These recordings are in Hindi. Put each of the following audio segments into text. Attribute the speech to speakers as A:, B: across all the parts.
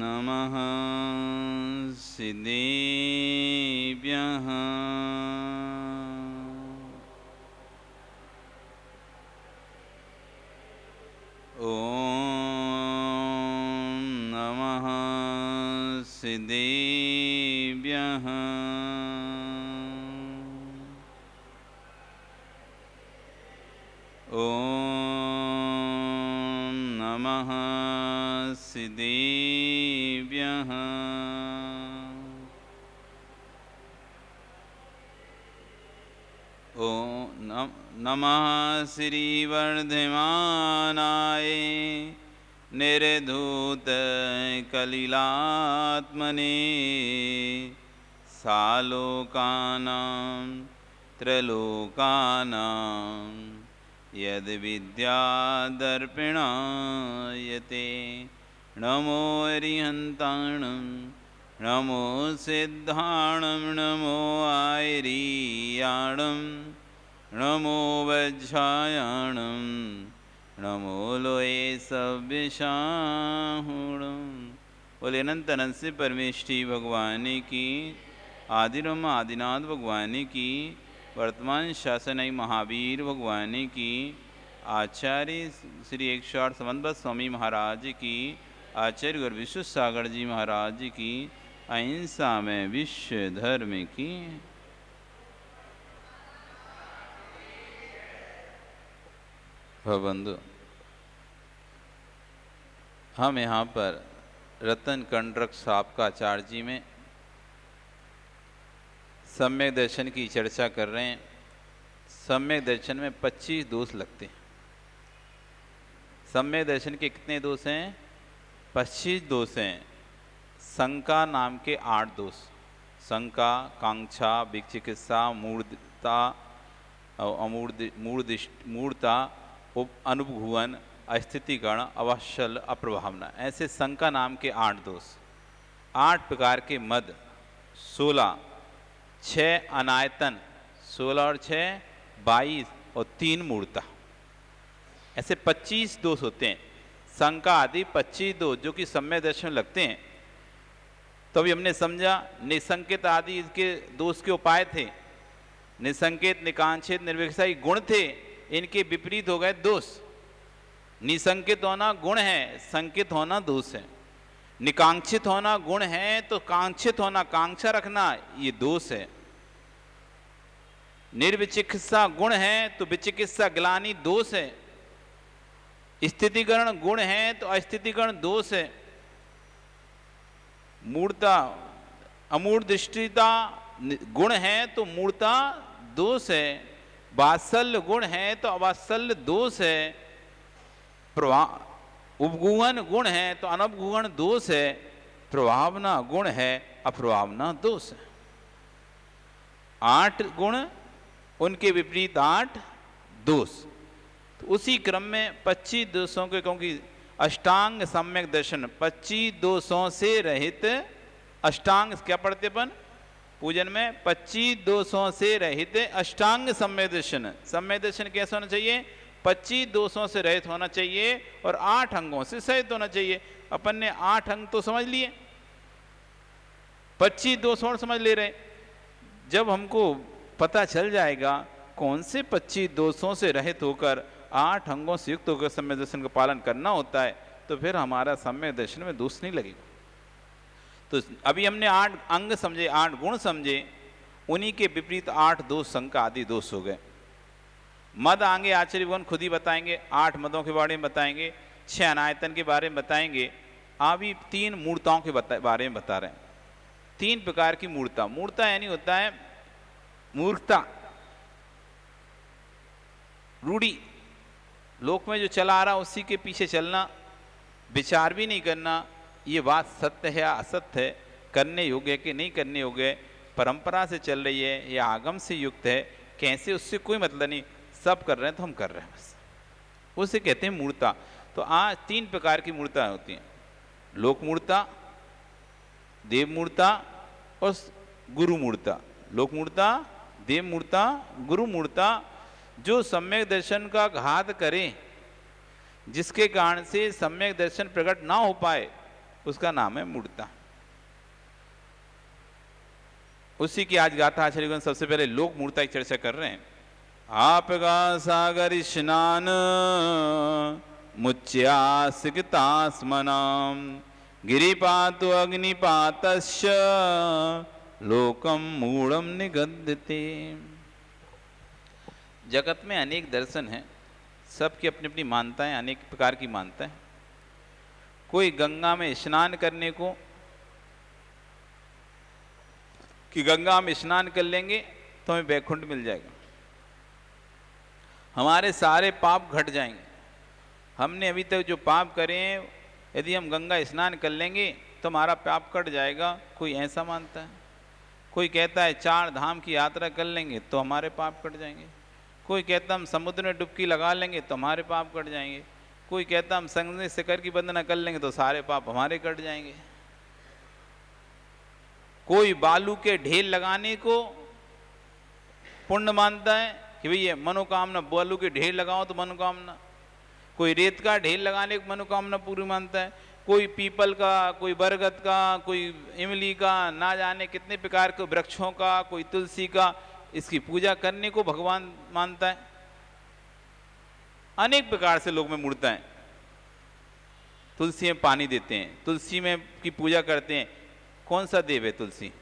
A: नमः सिद्धेभ्यः। ॐ नमः सिद्धेभ्यः। ॐ नमः सिद्धेभ्यः। ॐ नमः श्रीवर्धमानाय निर्धूत कलिलात्मने सालोकानां त्रलोकानां यद्विद्यादर्पिणायते। नमो अरिहन्ताणं नमो सिद्धाणं नमो आयरीयाणं नमो वज्रायाणं नमो लोये सव्यसाहुणं। बोले अनंत अनंत से परमेष्ठी भगवान की, आदिरम आदिनाथ भगवान की, वर्तमान शासन महावीर भगवान की, आचार्य श्री 108 समन्वत स्वामी महाराज की, आचार्य गुरु विश्व सागर जी महाराज की, अहिंसा में विश्व धर्म की। बंधु, हम यहाँ पर रतन कंड्रक साहब का आचार्य जी में सम्यक दर्शन की चर्चा कर रहे हैं। सम्यक दर्शन में 25 दोष लगते हैं। सम्यक दर्शन के कितने दोष हैं? 25 दोष हैं। शंका नाम के 8 दोष, शंका, कांक्षा, विचिकित्सा, मूर्धता, मूर्धता, अनुपघुवन, अस्थितिगण, अवशल, अप्रभावना, ऐसे शंका नाम के 8 दोष। 8 प्रकार के मद, 16, 6 अनायतन, 16 और 6 22 और 3 मूर्ता, ऐसे 25 दोष होते हैं। शंका आदि 25 दोष जो कि सम्यक दर्शन लगते हैं। तो अभी हमने समझा निसंकेत आदि इसके दोष के उपाय थे। निसंकेत, निकांक्षित, निर्विकल्प गुण थे, इनके विपरीत हो गए दोष। निसंकेत होना गुण है, संकेत होना दोष है। निकांक्षित होना गुण है तो कांक्षित होना, कांक्षा रखना, ये दोष है। निर्विचिकित्सा गुण है तो विचिकित्सा ग्लानि दोष है। स्थितिकरण गुण है तो अस्थितिकरण दोष है। मूर्ता, अमूर्तिष्ठता गुण है तो मूर्ता दोष है। वात्सल्य गुण है तो अवात्सल्य दोष है। उपगुहन गुण है तो अनपगुहन दोष है। प्रभावना गुण है, अप्रभावना दोष है। 8 गुण, उनके विपरीत 8 दोष। तो उसी क्रम में 25 दोषों के, क्योंकि अष्टांग सम्यक दर्शन 25 दोषों से रहित, अष्टांग क्या पढ़ते अपन पूजन में? 25 दोषों से रहित अष्टांग सम्यक दर्शन। सम्यक दर्शन कैसा होना चाहिए? 25 दोषों से रहित होना चाहिए और 8 अंगों से सहित होना चाहिए। अपन ने 8 अंग तो समझ लिए, 25 दोष और समझ ले रहे। जब हमको पता चल जाएगा कौन से 25 दोषों से रहित होकर 8 अंगों से युक्त होकर सम्यक दर्शन का पालन करना होता है, तो फिर हमारा सम्यक दर्शन में दोष नहीं लगेगा। तो अभी हमने 8 अंग समझे, 8 गुण समझे, उन्हीं के विपरीत 8 दोष, शंका आदि दोष हो गए। मद आगे आचार्यगण खुद ही बताएंगे, 8 मदों के बारे में बताएंगे, 6 अनायतन के बारे में बताएंगे। अभी 3 मूर्ताओं के बारे में बता रहे हैं। 3 प्रकार की मूर्ता। मूर्ता यानी होता है मूर्खता, रूढ़ी, लोक में जो चला आ रहा उसी के पीछे चलना, विचार भी नहीं करना ये बात सत्य है या असत्य है, करने योग्य है कि नहीं करने योग्य, परंपरा से चल रही है या आगम से युक्त है, कैसे, उससे कोई मतलब नहीं, सब कर रहे हैं तो हम कर रहे हैं बस, उसे कहते हैं मूर्ता। तो आज 3 प्रकार की मूर्ता होती हैं, लोक मूर्ता, देव मूर्ता और गुरु मूर्ता। लोक मूर्ता, देव मूर्ता, गुरु मूर्ता। जो सम्यक दर्शन का घात करे, जिसके कारण से सम्यक दर्शन प्रकट ना हो पाए उसका नाम है मूढ़ता। उसी की आज गाथा आचार्य गण सबसे पहले लोक मूढ़ता की चर्चा कर रहे हैं। आपका सागर स्नान मुच्यासिकतास्मनाम गिरिपातो अग्निपातस्य लोकम मूढ़म निगद्यते। जगत में अनेक दर्शन हैं, सबकी अपनी अपनी मान्यताएं, अनेक प्रकार की मान्यताएं। कोई गंगा में स्नान करने को कि गंगा में स्नान कर लेंगे तो हमें वैकुंठ मिल जाएगा, हमारे सारे पाप घट जाएंगे। हमने अभी तक जो पाप करे हैं, यदि हम गंगा स्नान कर लेंगे तो हमारा पाप कट जाएगा, कोई ऐसा मानता है। कोई कहता है 4 धाम की यात्रा कर लेंगे तो हमारे पाप कट जाएंगे। कोई कहता हम समुद्र में डुबकी लगा लेंगे तो हमारे पाप कट जाएंगे। कोई कहता हम संग शिखर की वंदना कर लेंगे तो सारे पाप हमारे कट जाएंगे। कोई बालू के ढेर लगाने को पुण्य मानता है कि भैया मनोकामना, बालू के ढेर लगाओ तो मनोकामना। कोई रेत का ढेर लगाने को मनोकामना पूरी मानता है। कोई पीपल का, कोई बरगद का, कोई इमली का, ना जाने कितने प्रकार के वृक्षों का, कोई तुलसी का, इसकी पूजा करने को भगवान मानता है। अनेक प्रकार से लोग में मूढ़ता है। तुलसी में पानी देते हैं, तुलसी में की पूजा करते हैं। कौन सा देव है तुलसी?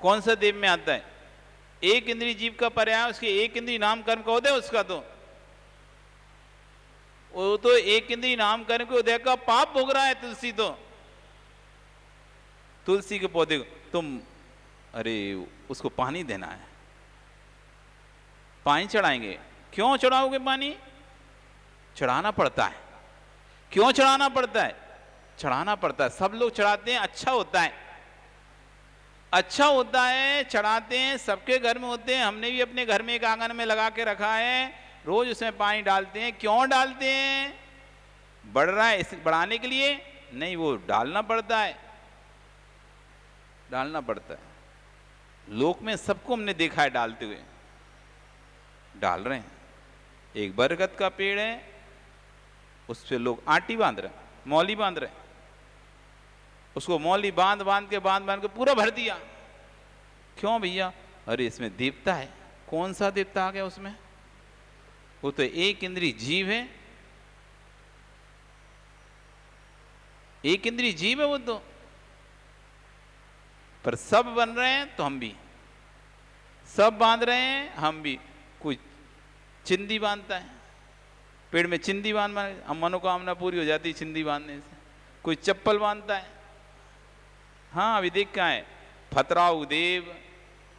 A: कौन सा देव में आता है? एक इंद्रिय जीव का पर्याय, उसके एक इंद्रिय नाम कर्म का उदय, उसका तो वो तो एक इंद्रिय नाम कर्म के उदय का पाप भोग रहा है तुलसी। तो तुलसी के पौधे को तुम, अरे उसको पानी देना है, पानी चढ़ाएंगे। क्यों चढ़ाओगे पानी? चढ़ाना पड़ता है। क्यों चढ़ाना पड़ता है? चढ़ाना पड़ता है। सब लोग चढ़ाते हैं, अच्छा होता है, अच्छा होता है, चढ़ाते हैं, सबके घर में होते हैं। हमने भी अपने घर में एक आंगन में लगा के रखा है, रोज उसमें पानी डालते हैं। क्यों डालते हैं? बढ़ रहा है इस बढ़ाने के लिए? नहीं, वो डालना पड़ता है, डालना पड़ता है। लोक में सबको हमने देखा है डालते हुए, डाल रहे हैं। एक बरगद का पेड़ है, उस पे लोग आटी बांध रहे, मौली बांध रहे, उसको मौली बांध बांध के पूरा भर दिया। क्यों भैया? अरे इसमें देवता है। कौन सा देवता आ गया उसमें? वो तो एक इंद्रिय जीव है, एक इंद्रिय जीव है वो तो। पर सब बन रहे हैं तो हम भी, सब बांध रहे हैं हम भी। कोई चिंदी बांधता है, पेड़ में चिंदी बांध, हम मनोकामना पूरी हो जाती चिंदी बांधने से। कोई चप्पल बांधता है। हाँ, अभी देख क्या है, फतराऊ देव,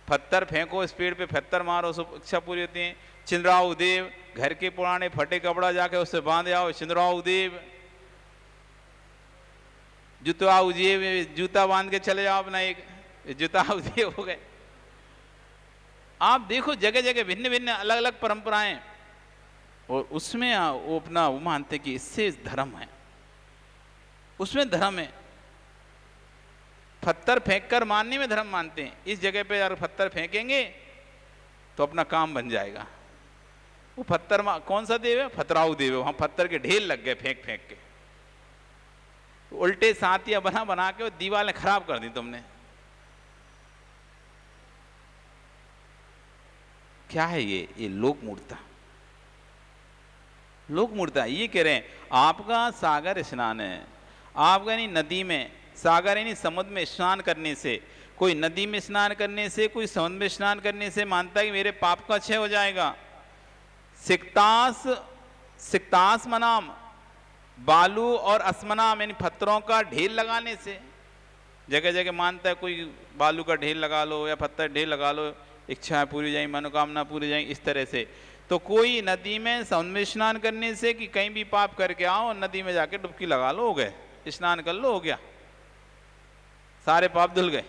A: पत्थर फेंको इस पेड़ पे, पत्थर मारो सब इच्छा पूरी होती है। चिंद्राऊ देव, घर के पुराने फटे कपड़ा जाके उससे बांध आओ, चिंद्राऊ देव। जूताऊ देव, जूता बांध के चले जाओ अपना, एक जूताऊ देव हो गए। आप देखो जगह जगह भिन्न भिन्न अलग अलग परंपराएं, और उसमें वो अपना वो मानते कि इससे धर्म है, उसमें धर्म है। पत्थर फेंककर मारने में धर्म मानते हैं। इस जगह पे अगर पत्थर फेंकेंगे तो अपना काम बन जाएगा। वो पत्थर कौन सा देव है? फतराऊ देव है। वहां पत्थर के ढेर लग गए फेंक फेंक के, उल्टे साथियां बना बना के दीवारें खराब कर दी तुमने। क्या है ये लोक मूढ़ता। लोक मूढ़ता ये कह रहे हैं आपका सागर स्नान है। आपका नहीं नदी में, सागर यानी समुद्र में स्नान करने से, कोई नदी में स्नान करने से, कोई समुद्र में स्नान करने से मानता है कि मेरे पाप का क्षय हो जाएगा। सिक्तास, सिक्तास मनाम, बालू और असमनाम यानी पत्थरों का ढेर लगाने से। जगह जगह मानता है कोई बालू का ढेर लगा लो या पत्थर ढेर लगा लो, इच्छा पूरी हो जाएगी, मनोकामना पूरी हो जाएगी, इस तरह से। तो कोई नदी में समुद्र में स्नान करने से कि कहीं भी पाप करके आओ, नदी में जाके डुबकी लगा लो, हो गए, स्नान कर लो, हो गया, सारे पाप धुल गए।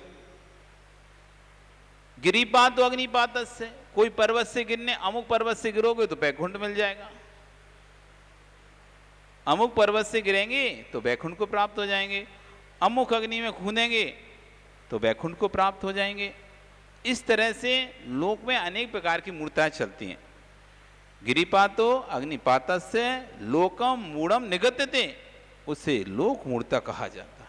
A: गिरिपात तो अग्निपात से, कोई पर्वत से गिरने, अमुक पर्वत से गिरोगे तो वैकुंठ मिल जाएगा, अमुक पर्वत से गिरेंगे तो वैकुंठ को प्राप्त हो जाएंगे, अमुक अग्नि में कूदेंगे तो वैकुंठ को प्राप्त हो जाएंगे। इस तरह से लोक में अनेक प्रकार की मूर्तियां चलती हैं। गिरिपातो अग्निपातस्य लोकम मूढ़म निगत्यते, उसे लोक मूढ़ता कहा जाता।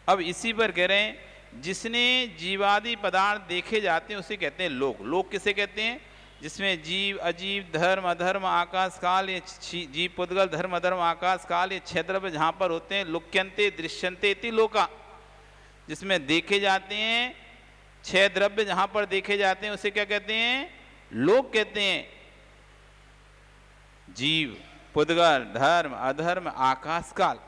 A: अब इसी पर कह रहे हैं जिसने जीवादि पदार्थ देखे जाते हैं उसे कहते हैं लोक। लोक किसे कहते हैं? जिसमें जीव अजीव धर्म अधर्म आकाश काल, ये जीव पुद्गल धर्म अधर्म आकाश काल, ये छह द्रव्य जहाँ पर होते हैं, लुक्यंते दृश्यंते इति लोका, जिसमें देखे जाते हैं, छह द्रव्य जहाँ पर देखे जाते हैं उसे क्या कहते हैं? लोक कहते हैं। जीव पुद्गल धर्म अधर्म आकाश काल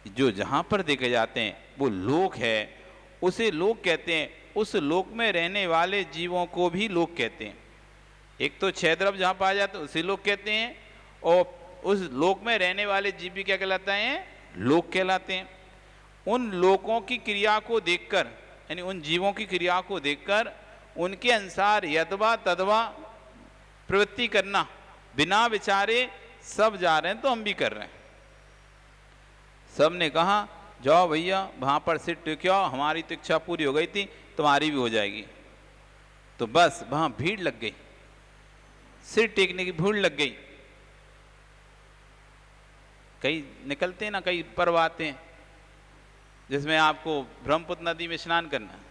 A: जो जहां पर देखे जाते हैं वो लोक है, उसे लोक कहते हैं। उस लोक में रहने वाले जीवों को भी लोक कहते हैं। एक तो छह द्रव्य जहां पाए जाते हैं उसे लोक कहते हैं, और उस लोक में रहने वाले जीव भी क्या कहलाते हैं? लोक कहलाते हैं। उन लोकों की क्रिया को देखकर, यानी उन जीवों की क्रिया को देखकर उनके अनुसार यदवा तदवा प्रवृत्ति करना, बिना विचारे सब जा रहे हैं तो हम भी कर रहे हैं। सब ने कहा जाओ भैया वहां पर सिर टेक्यो, हमारी तो इच्छा पूरी हो गई थी, तुम्हारी भी हो जाएगी। तो बस वहां भीड़ लग गई, सिर टेकने की भीड़ लग गई। कई निकलते हैं ना, कई पर्व आते हैं जिसमें आपको ब्रह्मपुत्र नदी में स्नान करना है,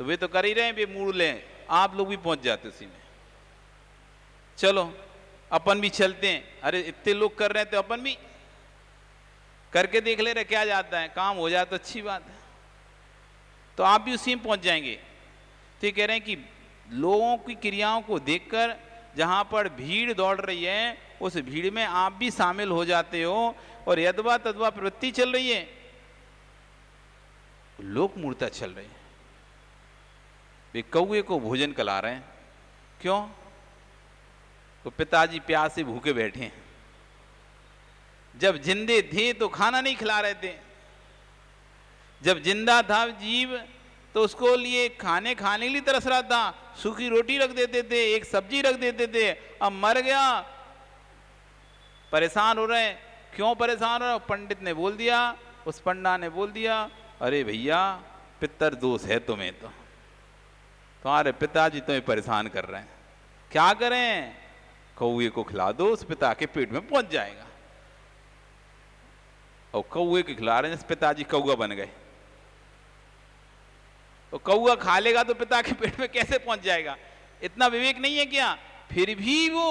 A: तो वे तो कर ही रहे हैं, वे मूड लें, आप लोग भी पहुंच जाते उसी में। चलो अपन भी चलते हैं, अरे इतने लोग कर रहे हैं तो अपन भी करके देख ले रहे, क्या जाता है, काम हो जाए तो अच्छी बात है। तो आप भी उसी में पहुंच जाएंगे। तो ये कह रहे हैं कि लोगों की क्रियाओं को देखकर जहां पर भीड़ दौड़ रही है उस भीड़ में आप भी शामिल हो जाते हो, और यदवा तदवा प्रवृत्ति चल रही है, लोक मूर्ता चल रही है। वे कौए को भोजन करा रहे हैं, क्यों? तो पिताजी प्यास से भूखे बैठे हैं, जब जिंदे थे तो खाना नहीं खिला रहे थे, जब जिंदा था जीव तो उसको लिए खाने के लिए तरस रहा था, सूखी रोटी रख देते थे, एक सब्जी रख देते थे। अब मर गया, परेशान हो रहे हैं। क्यों परेशान हो रहे? पंडित ने बोल दिया, उस पंडा ने बोल दिया, अरे भैया पितर दोष है तुम्हें, तो तुम्हारे पिताजी तुम्हें परेशान कर रहे हैं, क्या करें? कौए को खिला दो, उस पिता के पेट में पहुंच जाएगा। और कौए के खिला रहे हैं, पिताजी कौआ बन गए। तो कौआ खा लेगा तो पिता के पेट में कैसे पहुंच जाएगा? इतना विवेक नहीं है क्या? फिर भी वो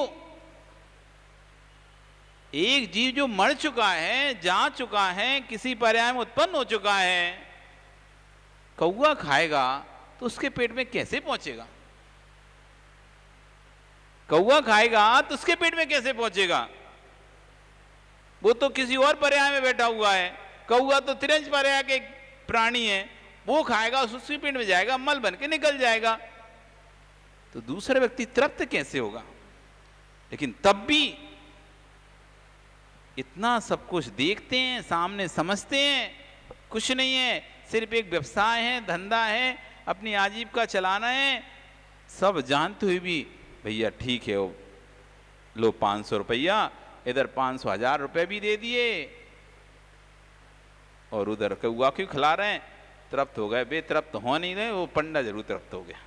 A: एक जीव जो मर चुका है, जा चुका है, किसी पर्याय में उत्पन्न हो चुका है, कौआ खाएगा तो उसके पेट में कैसे पहुंचेगा? कौआ खाएगा तो उसके पेट में कैसे पहुंचेगा? वो तो किसी और पर्याय में बैठा हुआ है। कौआ तो तिरंज पर्याय के प्राणी है, वो खाएगा उसके पेट में जाएगा, मल बन के निकल जाएगा। तो दूसरा व्यक्ति तृप्त कैसे होगा? लेकिन तब भी इतना सब कुछ देखते हैं, सामने समझते हैं, कुछ नहीं है, सिर्फ एक व्यवसाय है, धंधा है, अपनी आजीविका चलाना है, सब जानते हुए भी भैया ठीक है, वो लो 500 रुपया, इधर 500 1000 रुपए भी दे दिए, और उधर कौआ क्यों खिला रहे हैं? तृप्त हो गए। बे तृप्त हो नहीं रहे, वो पंडा जरूर तृप्त हो गया।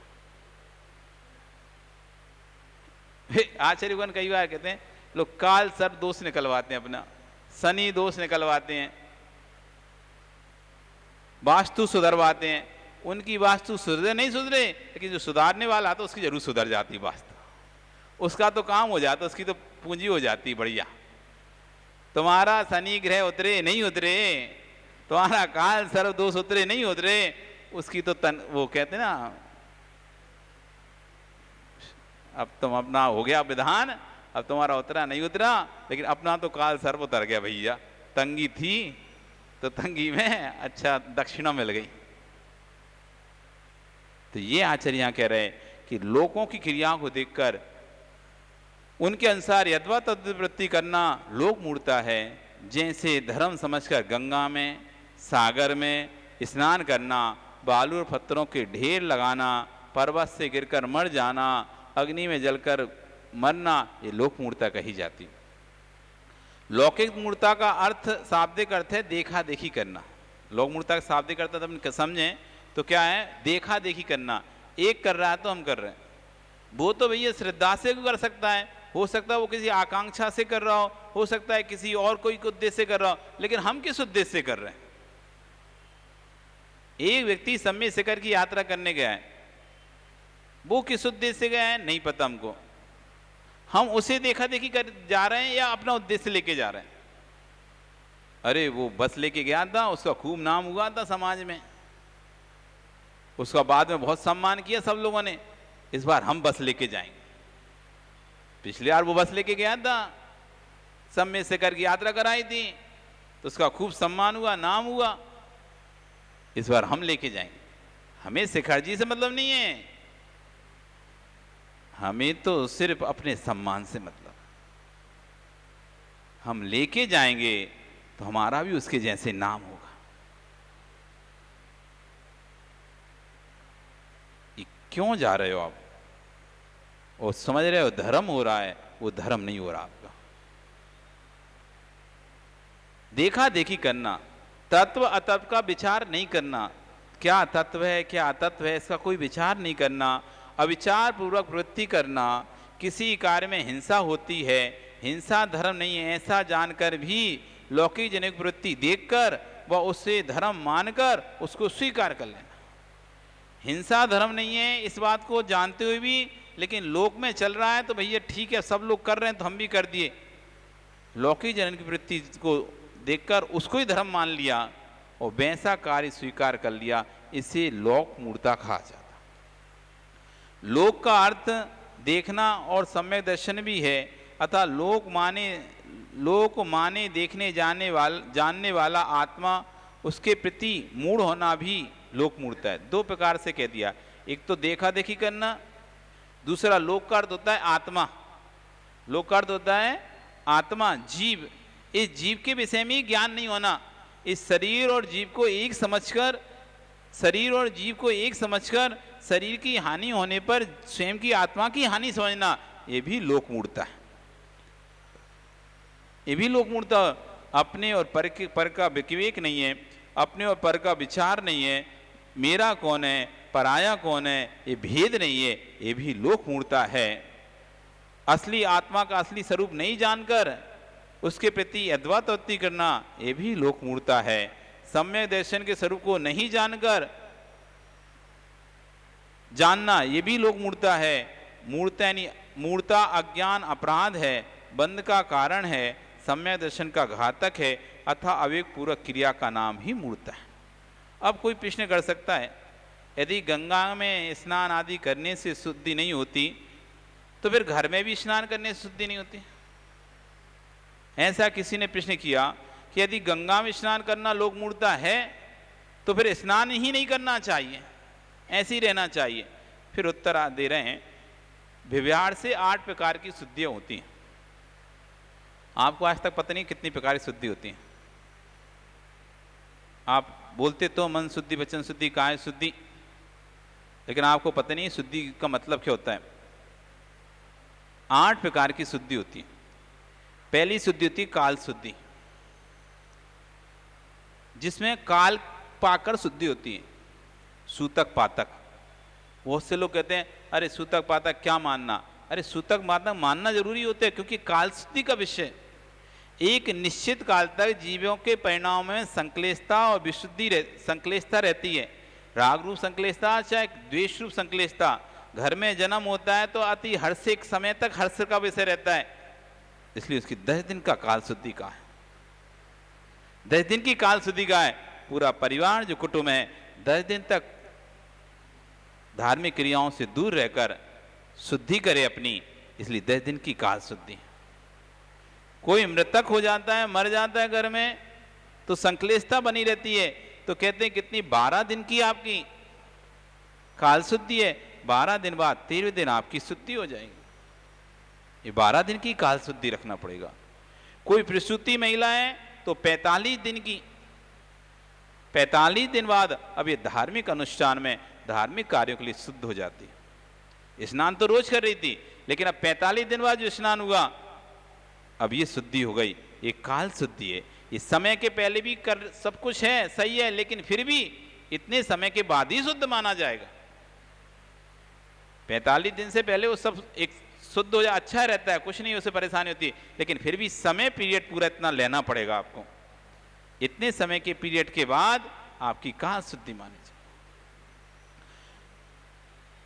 A: आचार्यगण कई बार कहते हैं लोग काल सर्प दोष निकलवाते हैं, अपना शनि दोष निकलवाते हैं, वास्तु सुधरवाते हैं। उनकी वास्तु सुधरे नहीं सुधरे, लेकिन जो सुधारने वाला तो उसकी जरूर सुधर जाती वास्तु, उसका तो काम हो जाता, उसकी तो पूंजी हो जाती बढ़िया। तुम्हारा शनि ग्रह उतरे नहीं उतरे, तुम्हारा काल सर्व दोष उतरे नहीं उतरे, उसकी तो वो कहते ना, अब तुम अपना हो गया विधान, अब तुम्हारा उतरा नहीं उतरा, लेकिन अपना तो काल सर्व उतर गया भैया। तंगी थी तो तंगी में अच्छा दक्षिणा मिल गई। तो ये आचार्य कह रहे कि लोगों की क्रियाओं को देखकर उनके अनुसार यद्वा तद्वृत्ति करना लोक मूर्ता है। जैसे धर्म समझकर गंगा में, सागर में स्नान करना, बालू और पत्थरों के ढेर लगाना, पर्वत से गिरकर मर जाना, अग्नि में जलकर मरना, ये लोक मूर्ता कही जाती। लौकिक मूर्ता का अर्थ, शाब्दिक अर्थ है देखा देखी करना। लोक मूर्ता का शाब्दिक अर्थ हम समझें तो क्या है? देखा देखी करना। एक कर रहा है तो हम कर रहे हैं, वो तो भैया श्रद्धा से कर सकता है, हो सकता है वो किसी आकांक्षा से कर रहा हो सकता है किसी और कोई उद्देश्य से कर रहा हो, लेकिन हम किस उद्देश्य से कर रहे हैं? एक व्यक्ति सम्य शिखर की यात्रा करने गया है, वो किस उद्देश्य से गया है नहीं पता हमको, हम उसे देखा देखी कर जा रहे हैं या अपना उद्देश्य लेके जा रहे हैं? अरे वो बस लेके गया था, उसका खूब नाम हुआ था समाज में, उसका बाद में बहुत सम्मान किया सब लोगों ने, इस बार हम बस लेके जाएंगे। पिछली बार वो बस लेके गया था, सम्य शिखर की यात्रा कराई थी, तो उसका खूब सम्मान हुआ, नाम हुआ, इस बार हम लेके जाएंगे। हमें शिखर जी से मतलब नहीं है, हमें तो सिर्फ अपने सम्मान से मतलब। हम लेके जाएंगे तो हमारा भी उसके जैसे नाम होगा। ये क्यों जा रहे हो आप? और समझ रहे हो धर्म हो रहा है, वो धर्म नहीं हो रहा आपका। देखा देखी करना, तत्व अतत्व का विचार नहीं करना, क्या तत्व है क्या अतत्व है इसका कोई विचार नहीं करना, अविचार पूर्वक वृत्ति करना, किसी कार्य में हिंसा होती है, हिंसा धर्म नहीं है ऐसा जानकर भी लौकिक जनिक वृत्ति देखकर व उससे धर्म मानकर उसको स्वीकार कर लेना। हिंसा धर्म नहीं है इस बात को जानते हुए भी, लेकिन लोक में चल रहा है तो भैया ठीक है, सब लोग कर रहे हैं तो हम भी कर दिए, लौकिक जनन की वृत्ति को देखकर उसको ही धर्म मान लिया और वैसा कार्य स्वीकार कर लिया, इसे लोक मूर्ता कहा जाता। लोक का अर्थ देखना और सम्यक दर्शन भी है, अतः लोक माने देखने जानने वाला आत्मा उसके प्रति मूढ़ होना भी लोक मूर्ता है। दो प्रकार से कह दिया, एक तो देखा देखी करना, दूसरा लोक का अर्थ होता है आत्मा। लोक का अर्थ होता है आत्मा, जीव। इस जीव के विषय में ज्ञान नहीं होना, इस शरीर और जीव को एक समझकर शरीर की हानि होने पर स्वयं की आत्मा की हानि समझना, ये भी लोक मूर्ता है। ये भी लोक मूर्ता। अपने और पर का विवेक नहीं है, अपने और पर का विचार नहीं है, मेरा कौन है पराया कौन है ये भेद नहीं है, ये भी लोक मूर्ता है। असली आत्मा का असली स्वरूप नहीं जानकर उसके प्रति अद्वैतवृत्ति करना, ये भी लोक मूर्ता है। सम्यक दर्शन के स्वरूप को नहीं जानकर जानना, ये भी लोक मूर्ता है। मूर्ता अज्ञान अपराध है, बंध का कारण है, सम्यक दर्शन का घातक है, अथा अविवेक पूर्वक क्रिया का नाम ही मूर्ता है। अब कोई प्रश्न कर सकता है, यदि गंगा में स्नान आदि करने से शुद्धि नहीं होती तो फिर घर में भी स्नान करने से शुद्धि नहीं होती? ऐसा किसी ने प्रश्न किया कि यदि गंगा में स्नान करना लोक मूर्ता है तो फिर स्नान ही नहीं करना चाहिए, ऐसे ही रहना चाहिए। फिर उत्तर दे रहे हैं, व्यवहार से 8 प्रकार की शुद्धियां होती हैं। आपको आज तक पता नहीं कितनी प्रकार की शुद्धि होती है। आप बोलते तो मन शुद्धि, वचन शुद्धि, काया शुद्धि, लेकिन आपको पता नहीं शुद्धि का मतलब क्या होता है। 8 प्रकार की शुद्धि होती है। पहली शुद्धि होती है काल शुद्धि, जिसमें काल पाकर शुद्धि होती है। सूतक पातक, बहुत से लोग कहते हैं अरे सूतक पातक क्या मानना, अरे सूतक पातक मानना जरूरी होता है, क्योंकि काल शुद्धि का विषय एक निश्चित काल तक जीवों के परिणाम में संक्लेशता और विशुद्धि संक्लेशता रहती है। राग रूप संक्लेशता चाहे द्वेष रूप संक्लेशता। घर में जन्म होता है तो अति हर्ष एक समय तक हर्ष का विषय रहता है, इसलिए उसकी 10 दिन का काल शुद्धि का है। 10 दिन की काल शुद्धि का है। पूरा परिवार जो कुटुंब है 10 दिन तक धार्मिक क्रियाओं से दूर रहकर शुद्धि करे अपनी, इसलिए 10 दिन की काल शुद्धि। कोई मृतक हो जाता है, मर जाता है घर में, तो संक्लेशता बनी रहती है, तो कहते हैं कितनी 12 दिन की आपकी काल शुद्धि है। 12 दिन बाद 13वें दिन आपकी शुद्धि हो जाएगी। ये 12 दिन की काल शुद्धि रखना पड़ेगा। कोई प्रसूति महिला है तो 45 दिन की, 45 दिन बाद अब ये धार्मिक अनुष्ठान में धार्मिक कार्यों के लिए शुद्ध हो जाती है। स्नान तो रोज कर रही थी, लेकिन अब 45 दिन बाद जो स्नान हुआ अब ये शुद्धि हो गई, ये काल शुद्धि है। इस समय के पहले भी कर सब कुछ है, सही है, लेकिन फिर भी इतने समय के बाद ही शुद्ध माना जाएगा। 45 दिन से पहले वो सब एक शुद्ध हो जाए, अच्छा रहता है, कुछ नहीं उसे परेशानी होती है, लेकिन फिर भी समय पीरियड पूरा इतना लेना पड़ेगा आपको। इतने समय के पीरियड के बाद आपकी काल शुद्धि मानी जाए।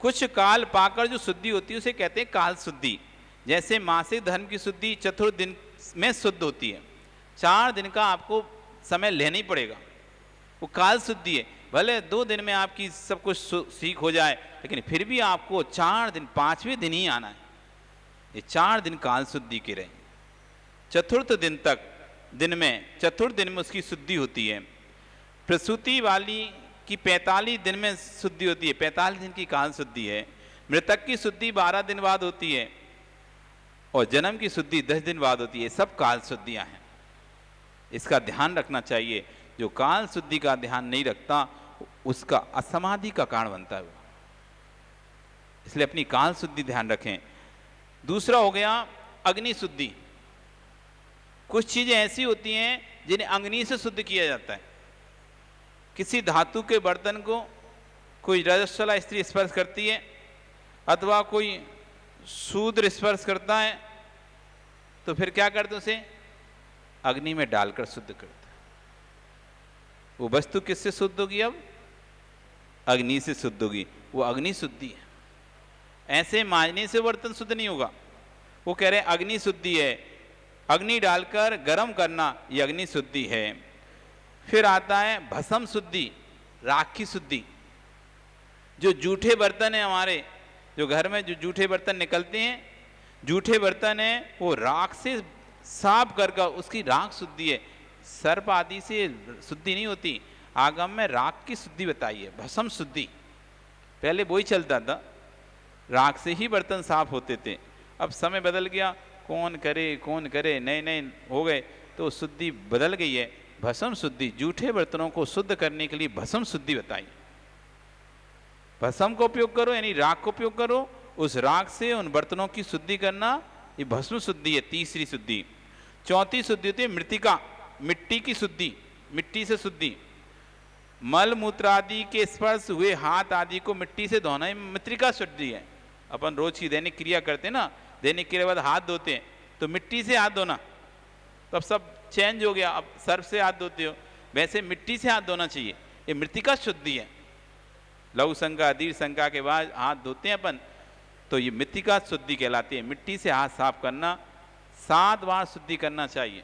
A: कुछ काल पाकर जो शुद्धि होती है उसे कहते हैं काल शुद्धि। जैसे मासिक धर्म की शुद्धि चतुर्थ दिन में शुद्ध होती है, 4 दिन का आपको समय लेना ही पड़ेगा, वो काल शुद्धि है। भले 2 दिन में आपकी सब कुछ सीख हो जाए, लेकिन फिर भी आपको 4 दिन, 5वें दिन ही आना है। ये 4 दिन काल शुद्धि के रहे। चतुर्थ दिन में उसकी शुद्धि होती है। प्रसूति वाली की 45 दिन में शुद्धि होती है, 45 दिन की काल शुद्धि है। मृतक की शुद्धि 12 दिन बाद होती है और जन्म की शुद्धि 10 दिन बाद होती है। सब काल शुद्धियां हैं, इसका ध्यान रखना चाहिए। जो काल शुद्धि का ध्यान नहीं रखता उसका असमाधि का कारण बनता है, इसलिए अपनी काल शुद्धि ध्यान रखें। दूसरा हो गया अग्नि शुद्धि। कुछ चीजें ऐसी होती हैं जिन्हें अग्नि से शुद्ध किया जाता है। किसी धातु के बर्तन को कोई रजस्वला स्त्री स्पर्श करती है अथवा कोई शूद्र स्पर्श करता है, तो फिर क्या करते उसे अग्नि में डालकर शुद्ध करते हैं। वो वस्तु किससे शुद्ध होगी? अब अग्नि से शुद्ध होगी, वो अग्नि शुद्धि है। ऐसे मांजने से बर्तन शुद्ध नहीं होगा। वो कह रहे हैं अग्नि शुद्धि है, अग्नि डालकर गर्म करना ये अग्नि शुद्धि है। फिर आता है भस्म शुद्धि, राख की शुद्धि। जो जूठे बर्तन है हमारे, जो घर में जो जूठे बर्तन निकलते हैं, जूठे बर्तन है वो राख से साफ कर उसकी राख शुद्धि है। सर्प आदि से शुद्धि नहीं होती। आगम में राख की शुद्धि बताई है, भस्म शुद्धि। पहले वही चलता था, राख से ही बर्तन साफ होते थे। अब समय बदल गया, कौन करे, नए नए हो गए, तो शुद्धि बदल गई है। भस्म शुद्धि, जूठे बर्तनों को शुद्ध करने के लिए भस्म शुद्धि बताई। भस्म का उपयोग करो, यानी राख का उपयोग करो, उस राख से उन बर्तनों की शुद्धि करना, ये भस्म शुद्धि है, तीसरी शुद्धि। चौथी शुद्धि होती है मृतिका, मिट्टी की शुद्धि, मिट्टी से शुद्धि। मल मूत्र आदि के स्पर्श हुए हाथ आदि को मिट्टी से धोना ही मृतिका शुद्धि है। अपन रोज की दैनिक क्रिया करते हैं ना, दैनिक क्रिया के बाद हाथ धोते हैं, तो मिट्टी से हाथ धोना, तो अब सब चेंज हो गया, अब सर्फ से हाथ धोते हो, वैसे मिट्टी से हाथ धोना चाहिए, ये मृतिका शुद्धि है। लघु शंका दीर्घ शंका के बाद हाथ धोते हैं अपन, तो ये मृतिका शुद्धि कहलाती है। मिट्टी से हाथ साफ करना, 7 बार शुद्धि करना चाहिए।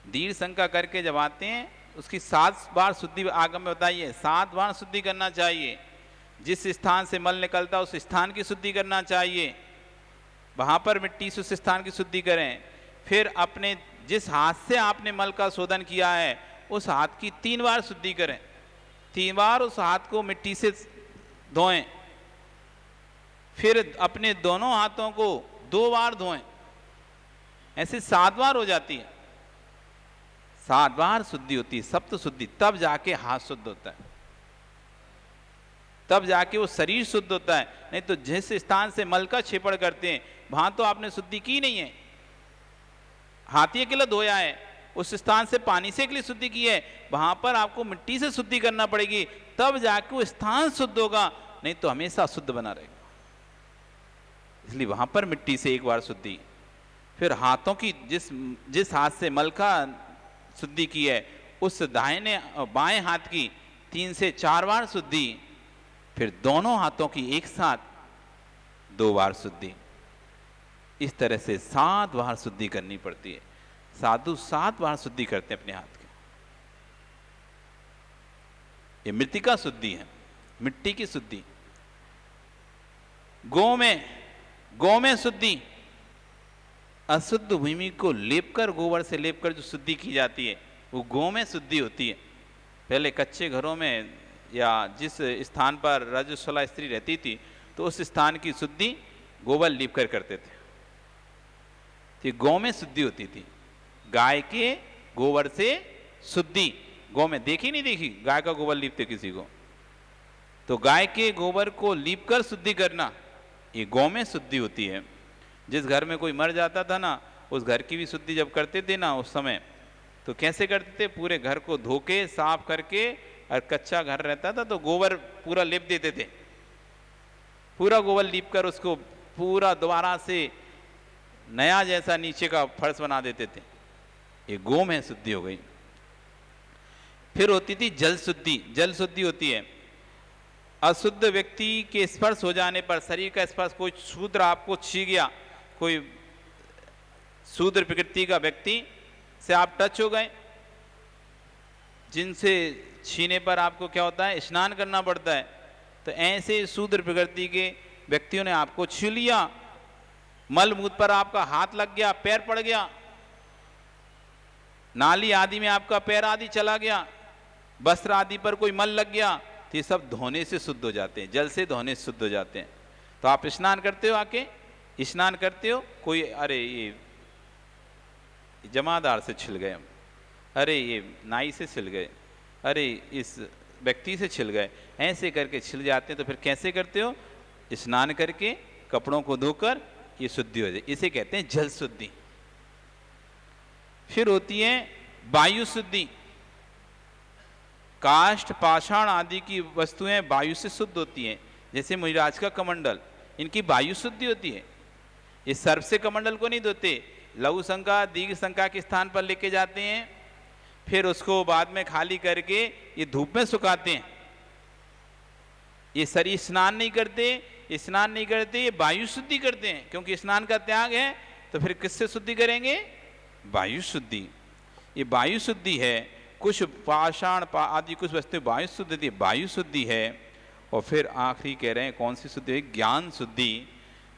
A: दीर्घ शंका करके जब आते हैं उसकी 7 बार शुद्धि आगम में बताइए, 7 बार शुद्धि करना चाहिए। जिस स्थान से मल निकलता है उस स्थान की शुद्धि करना चाहिए, वहां पर मिट्टी से उस स्थान की शुद्धि करें। फिर अपने जिस हाथ से आपने मल का शोधन किया है उस हाथ की 3 बार शुद्धि करें, 3 बार उस हाथ को मिट्टी से धोएं। फिर अपने दोनों हाथों को 2 बार धोएं, ऐसे 7 बार हो जाती है। 7 बार शुद्धि होती है, सप्त शुद्धि, तब जाके हाथ शुद्ध होता है, तब जाके वो शरीर शुद्ध होता है। नहीं तो जिस स्थान से मल का क्षेपण करते हैं वहां तो आपने शुद्धि की नहीं है, हाथी के लिए धोया है, उस स्थान से पानी से के लिए शुद्धि की है, वहां पर आपको मिट्टी से शुद्धि करना पड़ेगी, तब जाके वो स्थान शुद्ध होगा, नहीं तो हमेशा शुद्ध बना रहेगा। इसलिए वहां पर मिट्टी से 1 बार शुद्धि। फिर हाथों की जिस हाथ से मल का शुद्धि की है उस दाहिने बाएं हाथ की 3 से 4 बार शुद्धि। फिर दोनों हाथों की एक साथ 2 बार शुद्धि। इस तरह से 7 बार शुद्धि करनी पड़ती है। साधु 7 बार शुद्धि करते हैं अपने हाथ की। ये मृतिका शुद्धि है, मिट्टी की शुद्धि। गौ में शुद्धि, अशुद्ध भूमि को लेपकर, गोबर से लेपकर जो शुद्धि की जाती है वो गौ में शुद्धि होती है। पहले कच्चे घरों में या जिस स्थान पर रजस्वला स्त्री रहती थी तो उस स्थान की शुद्धि गोबर लीप कर करते थे, तो गौ में शुद्धि होती थी। गाय के गोबर से शुद्धि, गौ में देखी नहीं देखी गाय का गोबर लीपते किसी को, तो गाय के गोबर को लीप कर शुद्धि करना ये गौ में शुद्धि होती है। जिस घर में कोई मर जाता था ना, उस घर की भी शुद्धि जब करते थे ना उस समय, तो कैसे करते थे, पूरे घर को धो के साफ करके, और कच्चा घर रहता था तो गोबर पूरा लेप देते थे, पूरा गोबर लीप कर उसको पूरा दोबारा से नया जैसा नीचे का फर्श बना देते थे। ये गोमय शुद्धि हो गई। फिर होती थी जल शुद्धि। जल शुद्धि होती है अशुद्ध व्यक्ति के स्पर्श हो जाने पर, शरीर का स्पर्श, कोई शूद्र आपको छी गया, कोई शूद्र प्रकृति का व्यक्ति से आप टच हो गए, जिनसे छीने पर आपको क्या होता है, स्नान करना पड़ता है। तो ऐसे शूद्र प्रकृति के व्यक्तियों ने आपको छू लिया, मल मूत्र पर आपका हाथ लग गया, पैर पड़ गया, नाली आदि में आपका पैर आदि चला गया, वस्त्र आदि पर कोई मल लग गया, तो ये सब धोने से शुद्ध हो जाते हैं, जल से धोने से शुद्ध हो जाते हैं। तो आप स्नान करते हो, आके स्नान करते हो, कोई अरे ये जमादार से छिल गए, अरे ये नाई से छिल गए, अरे इस व्यक्ति से छिल गए, ऐसे करके छिल जाते हैं। तो फिर कैसे करते हो, स्नान करके कपड़ों को धोकर ये शुद्धि हो जाए, इसे कहते हैं जल शुद्धि। फिर होती है वायु शुद्धि। काष्ठ पाषाण आदि की वस्तुएं वायु से शुद्ध होती हैं, जैसे मुनिराज का कमंडल, इनकी वायु शुद्धि होती है। ये सर्प से कमंडल को नहीं धोते, लघु शंका दीर्घ शंका के स्थान पर लेके जाते हैं, फिर उसको बाद में खाली करके ये धूप में सुखाते हैं। ये शरीर स्नान नहीं करते, स्नान नहीं करते, ये वायु शुद्धि करते हैं, क्योंकि स्नान का त्याग है। तो फिर किससे शुद्धि करेंगे, वायु शुद्धि। ये वायु शुद्धि है। कुछ पाषाण आदि कुछ वस्तु वायु शुद्धि, वायु शुद्धि है। और फिर आखिरी कह रहे हैं कौन सी शुद्धि है, ज्ञान शुद्धि।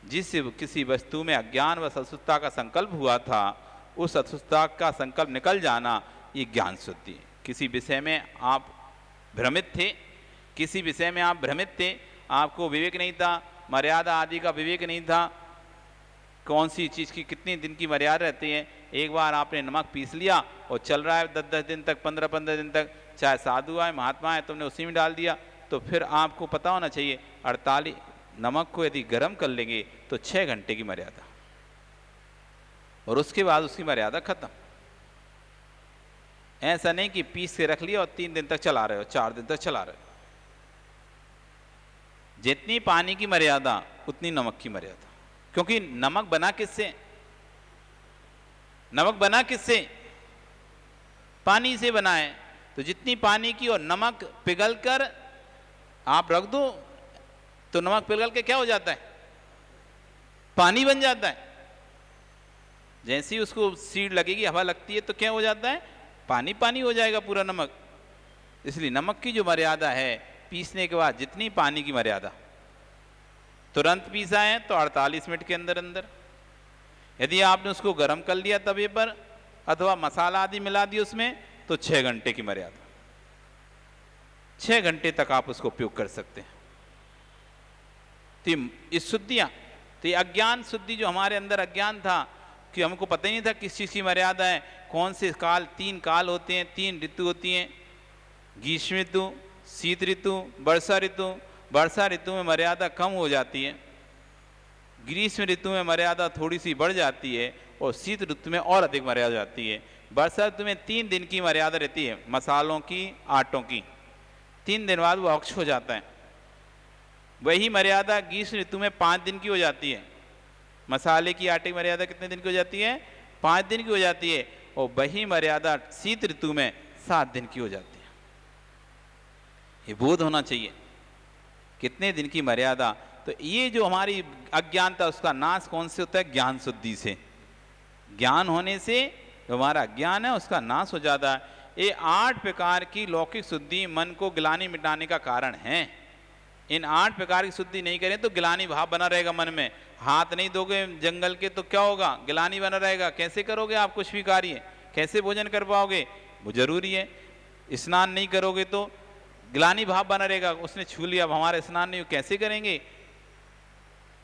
A: जिस किसी वस्तु में अज्ञान व असुद्धता का संकल्प हुआ था, उस असुद्धता का संकल्प निकल जाना, ये ज्ञान शुद्धि। किसी विषय में आप भ्रमित थे, किसी विषय में आप भ्रमित थे, आपको विवेक नहीं था, मर्यादा आदि का विवेक नहीं था, कौन सी चीज़ की कितनी दिन की मर्यादा रहती है। एक बार आपने नमक पीस लिया और चल रहा है 10-10 दिन तक, 15-15 दिन तक, चाहे साधु आए महात्मा आए, तुमने उसी में डाल दिया। तो फिर आपको पता होना चाहिए 48 नमक को यदि गर्म कर लेंगे तो 6 घंटे की मर्यादा, और उसके बाद उसकी मर्यादा खत्म। ऐसा नहीं कि पीस के रख लिया और 3 दिन तक चला रहे हो, 4 दिन तक चला रहे हो। जितनी पानी की मर्यादा उतनी नमक की मर्यादा, क्योंकि नमक बना किससे, नमक बना किससे, पानी से बना है। तो जितनी पानी की और नमक पिघल कर आप रख दो तो नमक पिघल के क्या हो जाता है, पानी बन जाता है। जैसे ही उसको सीड लगेगी, हवा लगती है, तो क्या हो जाता है, पानी पानी हो जाएगा पूरा नमक। इसलिए नमक की जो मर्यादा है, पीसने के बाद जितनी पानी की मर्यादा, तुरंत पीसा है तो 48 मिनट के अंदर अंदर। यदि आपने उसको गर्म कर लिया तवे पर अथवा मसाला आदि मिला दिया उसमें, तो 6 घंटे की मर्यादा, 6 घंटे तक आप उसको उपयोग कर सकते हैं। तो इस शुद्धियां, तो ये अज्ञान शुद्धि, जो हमारे अंदर अज्ञान था कि हमको पता ही नहीं था किस चीज़ की मर्यादा है, कौन से काल, 3 काल होते हैं, 3 ऋतु होती हैं, ग्रीष्म ऋतु, शीत ऋतु, वर्षा ऋतु। वर्षा ऋतु में मर्यादा कम हो जाती है, ग्रीष्म ऋतु में मर्यादा थोड़ी सी बढ़ जाती है, और शीत ऋतु में और अधिक मर्यादा जाती है। वर्षा ऋतु में 3 दिन की मर्यादा रहती है, मसालों की, आटों की, 3 दिन बाद वो अक्ष हो जाता है। वही मर्यादा ग्रीष्म ऋतु में 5 दिन की हो जाती है। मसाले की, आटे की मर्यादा कितने दिन की हो जाती है, 5 दिन की हो जाती है। और वही मर्यादा शीत ऋतु में 7 दिन की हो जाती है। ये बोध होना चाहिए कितने दिन की मर्यादा। तो ये जो हमारी अज्ञानता, उसका नाश कौन से होता है, ज्ञान शुद्धि से। ज्ञान होने से जो हमारा ज्ञान है उसका नाश हो जाता है। ये 8 प्रकार की लौकिक शुद्धि मन को गिलानी मिटाने का कारण है। इन 8 प्रकार की शुद्धि नहीं करें तो गिलानी भाव बना रहेगा मन में। हाथ नहीं दोगे जंगल के तो क्या होगा, गिलानी बना रहेगा। कैसे करोगे आप कुछ भी कार्य, कैसे भोजन कर पाओगे, वो जरूरी है। स्नान नहीं करोगे तो गिलानी भाव बना रहेगा, उसने छू लिया, अब हमारा स्नान नहीं, कैसे करेंगे।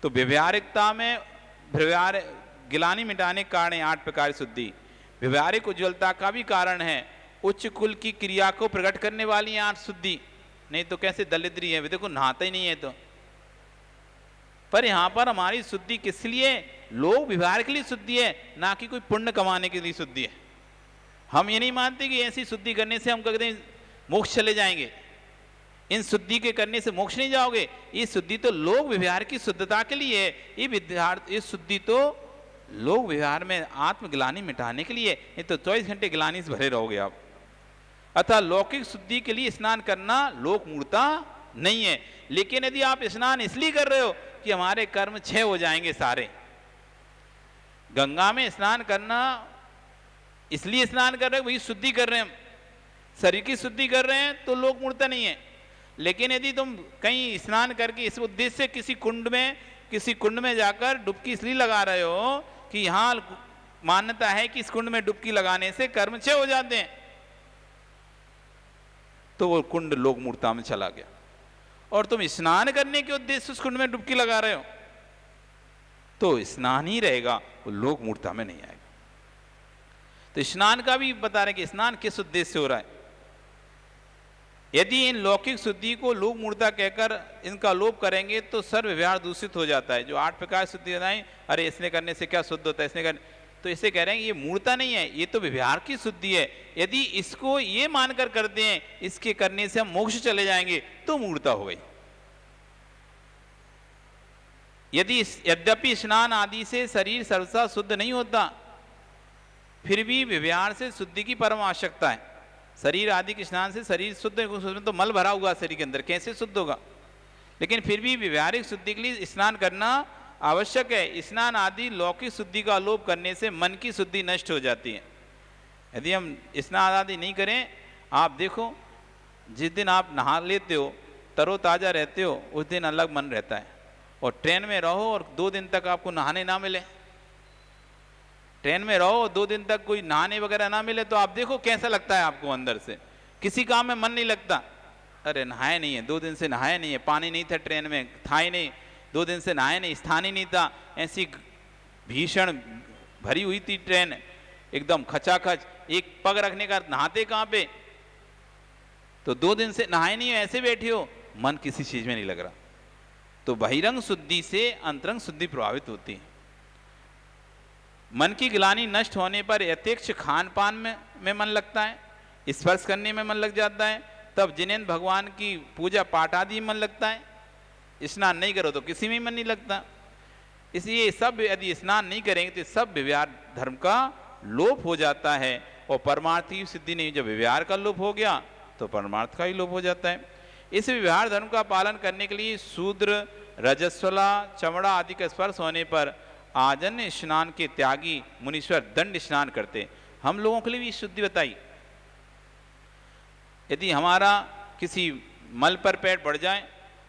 A: तो व्यवहारिकता में गिलानी मिटाने के कारण 8 प्रकार की शुद्धि। व्यवहारिक उज्ज्वलता का भी कारण है, उच्च कुल की क्रिया को प्रकट करने वाली 8 शुद्धि। नहीं तो कैसे दलिद्री है, देखो नहाते ही नहीं है तो। पर यहाँ पर हमारी शुद्धि किस लिए, लोग व्यवहार के लिए शुद्धि है, ना कि कोई पुण्य कमाने के लिए शुद्धि है। हम ये नहीं मानते कि ऐसी शुद्धि करने से हम कभी मोक्ष चले जाएंगे। इन शुद्धि के करने से मोक्ष नहीं जाओगे। ये शुद्धि तो लोक व्यवहार की शुद्धता के लिए है। ये शुद्धि तो लोक व्यवहार में आत्मग्लानि मिटाने के लिए, नहीं तो 24 घंटे ग्लानि से भरे रहोगे आप। अतः लौकिक शुद्धि के लिए स्नान करना लोक मूर्ता नहीं है। लेकिन यदि आप स्नान इसलिए कर रहे हो कि हमारे कर्म क्षय हो जाएंगे सारे, गंगा में स्नान करना इसलिए स्नान कर रहे हो, वही शुद्धि कर रहे हैं, हम शरीर की शुद्धि कर रहे हैं, तो लोक मूर्ता नहीं है। लेकिन यदि तुम कहीं स्नान करके इस उद्देश्य से किसी कुंड में जाकर डुबकी इसलिए लगा रहे हो कि यहाँ मान्यता है कि इस कुंड में डुबकी लगाने से कर्म क्षय हो जाते हैं, तो वो कुंड लोक मूर्ता में चला गया। और तुम स्नान करने के उद्देश्य से उस कुंड में डुबकी लगा रहे हो, तो स्नान ही रहेगा, वो लोक मूर्ता में नहीं आएगा। तो स्नान का भी बता रहे कि स्नान किस उद्देश्य से हो रहा है। यदि इन लौकिक शुद्धि को लोक मूर्ता कहकर इनका लोप करेंगे तो सर्व व्यवहार दूषित हो जाता है। जो 8 प्रकार शुद्धि बताएं, अरे इसने करने से क्या शुद्ध होता है, इसने करने, तो इसे कह रहे हैं ये मूर्ता नहीं है, ये तो व्यवहार की शुद्धि है। यदि इसको ये मानकर करते हैं इसके करने से हम मोक्ष चले जाएंगे, तो मूर्ता हो गई। यद्यपि स्नान आदि से शरीर सर्वथा शुद्ध नहीं होता, फिर भी व्यवहार से शुद्धि की परम आवश्यकता है। शरीर आदि के स्नान से शरीर शुद्ध, उसमें तो मल भरा हुआ शरीर के अंदर, कैसे शुद्ध होगा। लेकिन फिर भी व्यवहारिक शुद्धि के लिए स्नान करना आवश्यक है। स्नान आदि लौकिक शुद्धि का लोप करने से मन की शुद्धि नष्ट हो जाती है। यदि हम स्नान आदि नहीं करें, आप देखो जिस दिन आप नहा लेते हो, तरोताज़ा रहते हो, उस दिन अलग मन रहता है। और ट्रेन में रहो और 2 दिन तक आपको नहाने ना मिले, ट्रेन में रहो 2 दिन तक कोई नहाने वगैरह ना मिले, तो आप देखो कैसा लगता है आपको अंदर से, किसी काम में मन नहीं लगता। अरे नहाए नहीं है, 2 दिन से नहाए नहीं है, पानी नहीं था ट्रेन में, था ही नहीं, 2 दिन से नहाए नहीं, स्थान ही नहीं था, ऐसी भीषण भरी हुई थी ट्रेन, एकदम खचाखच, एक पग रखने का नहाते कहाँ पे। तो 2 दिन से नहाए नहीं हो, ऐसे बैठे हो, मन किसी चीज में नहीं लग रहा। तो बहिरंग शुद्धि से अंतरंग शुद्धि प्रभावित होती है। मन की ग्लानि नष्ट होने पर यथेच्छ खान पान में मन लगता है, स्पर्श करने में मन लग जाता है, तब जिनेंद्र भगवान की पूजा पाठ आदि में मन लगता है। स्नान नहीं करो तो किसी में मन नहीं लगता। इसलिए सब यदि स्नान नहीं करेंगे तो सब व्यवहार धर्म का लोप हो जाता है, और परमार्थ की सिद्धि नहीं। जब व्यवहार का लोप हो गया तो परमार्थ का ही लोप हो जाता है। इस व्यवहार धर्म का पालन करने के लिए शूद्र, रजस्वला, चमड़ा आदि का स्पर्श होने पर आजन्य स्नान के त्यागी मुनीश्वर दंड स्नान करते। हम लोगों के लिए भी शुद्धि बताई। यदि हमारा किसी मल पर पैर पड़ जाए,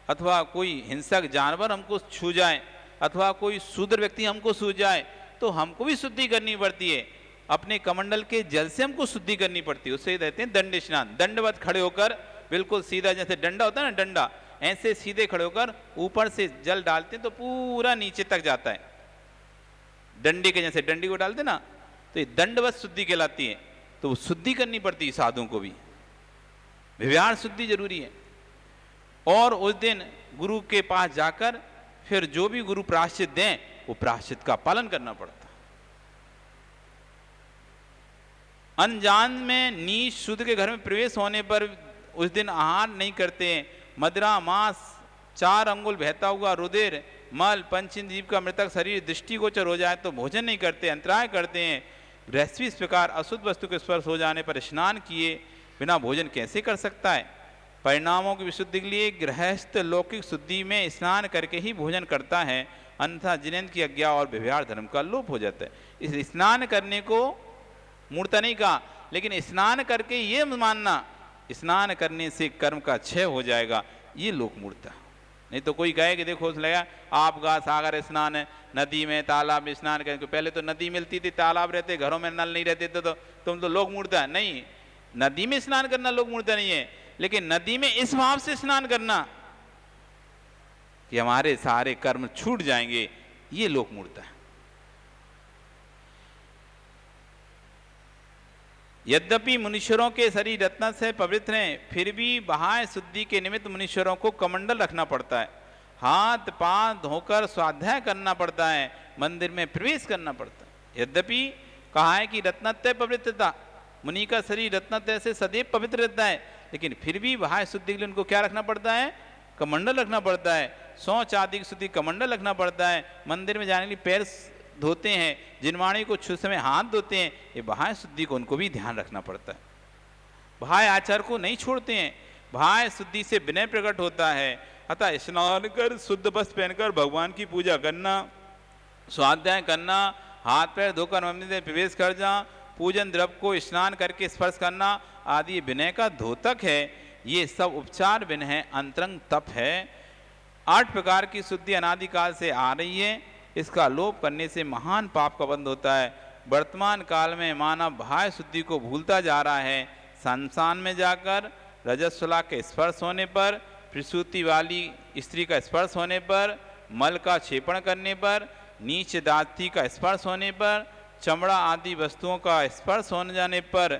A: अथवा कोई हिंसक जानवर हमको छू जाए, अथवा कोई शूद्र व्यक्ति हमको छू जाए, तो हमको भी शुद्धि करनी पड़ती है। अपने कमंडल के जल से हमको शुद्धि करनी पड़ती है। उससे कहते हैं दंड स्नान। दंडवत खड़े होकर बिल्कुल सीधा, जैसे डंडा होता है ना, डंडा, ऐसे सीधे खड़े होकर ऊपर से जल डालते हैं तो पूरा नीचे तक जाता है। डंडे के जैसे डंडी को डालते ना, तो ये दंडवत शुद्धि कहलाती है। तो वो शुद्धि करनी पड़ती है साधुओं को भी, व्यवहार शुद्धि जरूरी है। और उस दिन गुरु के पास जाकर फिर जो भी गुरु प्रायश्चित दें, वो प्रायश्चित का पालन करना पड़ता। अनजान में नीच शुद्ध के घर में प्रवेश होने पर उस दिन आहार नहीं करते। मदिरा, मांस, 4 अंगुल बहता हुआ रुधिर, मल, पंचेंद्रिय का मृतक शरीर दृष्टिगोचर हो जाए तो भोजन नहीं करते, अंतराय करते हैं। गृहस्थी इस प्रकार अशुद्ध वस्तु के स्पर्श हो जाने पर स्नान किए बिना भोजन कैसे कर सकता है। परिणामों की विशुद्धि के लिए गृहस्थ लौकिक शुद्धि में स्नान करके ही भोजन करता है, अन्यथा जिनेंद्र की आज्ञा और व्यवहार धर्म का लोप हो जाता है। इस स्नान करने को मूर्ता नहीं कहा, लेकिन स्नान करके ये मानना स्नान करने से कर्म का क्षय हो जाएगा, ये लोक मूर्ता। नहीं तो कोई कहे कि देखो लगा आपका सागर स्नान है, नदी में तालाब में स्नान करें। पहले तो नदी मिलती थी, तालाब रहते, घरों में नल नहीं रहते, तो तुम तो लोक मूर्ता नहीं। नदी में स्नान करना लोक मूर्ता नहीं है, लेकिन नदी में इस भाव से स्नान करना कि हमारे सारे कर्म छूट जाएंगे, ये लोक मूर्ता है। यद्यपि मुनीश्वरों के शरीर रत्न से पवित्र हैं, फिर भी बाह्य शुद्धि के निमित्त मुनीश्वरों को कमंडल रखना पड़ता है, हाथ पांव धोकर स्वाध्याय करना पड़ता है, मंदिर में प्रवेश करना पड़ता है। यद्यपि कहा है कि रत्नत्य पवित्रता, मुनि का शरीर रत्नत्य से सदैव पवित्र रहता है, लेकिन फिर भी बाह्य शुद्धि के लिए उनको क्या रखना पड़ता है? कमंडल रखना पड़ता है। शौच आदि की शुद्धि कमंडल रखना पड़ता है। मंदिर में जाने के लिए पैर धोते हैं, जिनवाणी को छू समय हाथ धोते हैं, ये बाह्य शुद्धि को उनको भी ध्यान रखना पड़ता है। बाह्य आचार को नहीं छोड़ते हैं। बाह्य शुद्धि से विनय प्रकट होता है। अतः स्नान कर शुद्ध वस्त्र पहनकर भगवान की पूजा करना, स्वाध्याय करना, हाथ पैर धोकर मंदिर में प्रवेश कर जा, पूजन द्रव्य को स्नान करके स्पर्श करना आदि विनय का द्योतक है। ये सब उपचार विनय है, अंतरंग तप है। 8 प्रकार की शुद्धि अनादिकाल से आ रही है। इसका लोप करने से महान पाप का बंध होता है। वर्तमान काल में मानव बाह्य शुद्धि को भूलता जा रहा है। शमशान में जाकर रजस्वला के स्पर्श होने पर, प्रसूति वाली स्त्री का स्पर्श होने पर, मल का क्षेपण करने पर, नीच दाती का स्पर्श होने पर, चमड़ा आदि वस्तुओं का स्पर्श होने जाने पर,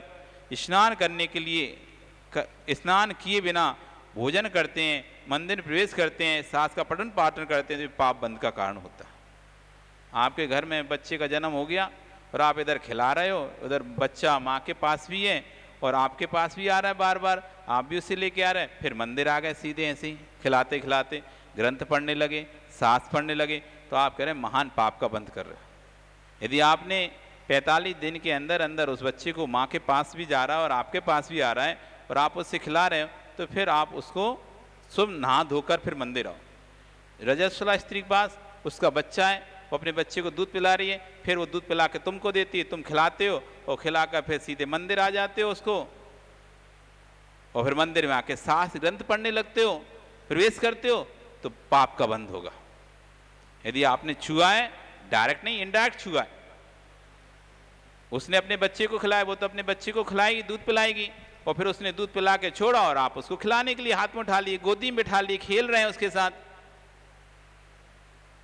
A: स्नान करने के लिए स्नान किए बिना भोजन करते हैं, मंदिर में प्रवेश करते हैं, सास का पठन पाठन करते हैं, तो पाप बंध का कारण होता है। आपके घर में बच्चे का जन्म हो गया और आप इधर खिला रहे हो, उधर बच्चा माँ के पास भी है और आपके पास भी आ रहा है, बार बार आप भी उसे लेके आ रहे हैं, फिर मंदिर आ गए सीधे ऐसे ही खिलाते खिलाते, ग्रंथ पढ़ने लगे, सास पढ़ने लगे, तो आप कह रहे हैं महान पाप का बंध कर रहे हो। यदि आपने 45 दिन के अंदर अंदर उस बच्चे को माँ के पास भी जा रहा है और आपके पास भी आ रहा है और आप उससे खिला रहे हो, तो फिर आप उसको शुभ नहा धोकर फिर मंदिर आओ। रजस्वला स्त्री के पास उसका बच्चा है, वो अपने बच्चे को दूध पिला रही है, फिर वो दूध पिला के तुमको देती है, तुम खिलाते हो और खिलाकर फिर सीधे मंदिर आ जाते हो उसको, और फिर मंदिर में आके सास ग्रंथ पढ़ने लगते हो, प्रवेश करते हो, तो पाप का बंध होगा। यदि आपने छुआ है, डायरेक्ट नहीं इनडायरेक्ट छुआ है, उसने अपने बच्चे को खिलाया, वो तो अपने बच्चे को खिलाएगी, दूध पिलाएगी, और फिर उसने दूध पिला के छोड़ा और आप उसको खिलाने के लिए हाथ में उठा लिए, गोदी में बिठा लिए, खेल रहे हैं उसके साथ,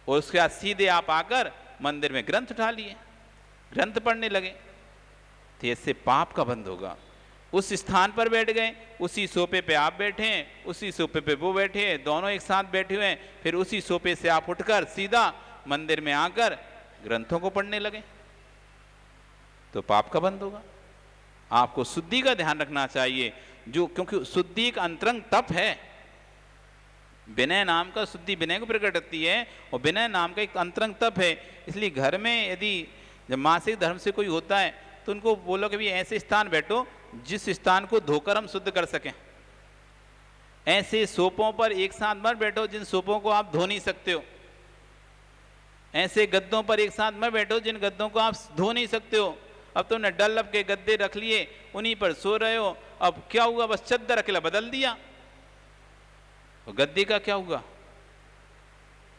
A: और उसके बाद सीधे आप आकर मंदिर में ग्रंथ उठा लिए, ग्रंथ पढ़ने लगे, तो इससे पाप का बंध होगा। उस स्थान पर बैठ गए, उसी सोफे पे आप बैठे हैं, उसी सोफे पे वो बैठे हैं, दोनों एक साथ बैठे हुए हैं, फिर उसी सोफे से आप उठकर सीधा मंदिर में आकर ग्रंथों को पढ़ने लगे, तो पाप का बंध होगा। आपको शुद्धि का ध्यान रखना चाहिए, जो क्योंकि शुद्धि एक अंतरंग तप है। विनय नाम का शुद्धि विनय को प्रकट करती है, और विनय नाम का एक अंतरंग तप है। इसलिए घर में यदि जब मासिक धर्म से कोई होता है तो उनको बोलो कि भी ऐसे स्थान बैठो जिस स्थान को धोकर हम शुद्ध कर सकें। ऐसे सोपों पर एक साथ मत बैठो जिन सोपों को आप धो नहीं सकते हो। ऐसे गद्दों पर एक साथ मत बैठो जिन गद्दों को आप धो नहीं सकते हो। अब तुमने डल्लब के गद्दे रख लिए, उन्हीं पर सो रहे हो, अब क्या हुआ, बस चद्दर अकेला बदल दिया, तो गद्दे का क्या हुआ,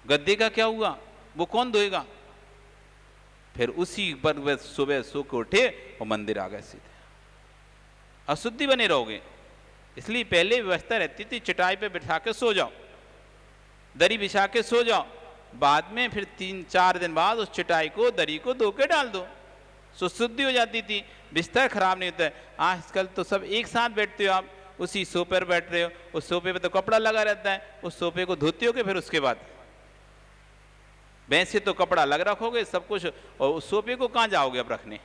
A: गद्दे का क्या हुआ, वो कौन धोएगा? फिर उसी पर सुबह सो के उठे और मंदिर आ गए सीधे, अशुद्धि बने रहोगे। इसलिए पहले व्यवस्था रहती थी चटाई पे बिठा के सो जाओ, दरी बिछा के सो जाओ, बाद में फिर 3-4 दिन बाद उस चटाई को दरी को धो के डाल दो, सो शुद्धि हो जाती थी, बिस्तर खराब नहीं होता है। आजकल तो सब एक साथ बैठते हो, आप उसी सोफे पर बैठ रहे हो, उस सोफे पे तो कपड़ा लगा रहता है, उस सोफे को धोते हो कि फिर उसके बाद वैसे तो कपड़ा लग रखोगे सब कुछ, और उस सोफे को कहाँ जाओगे अब रखने?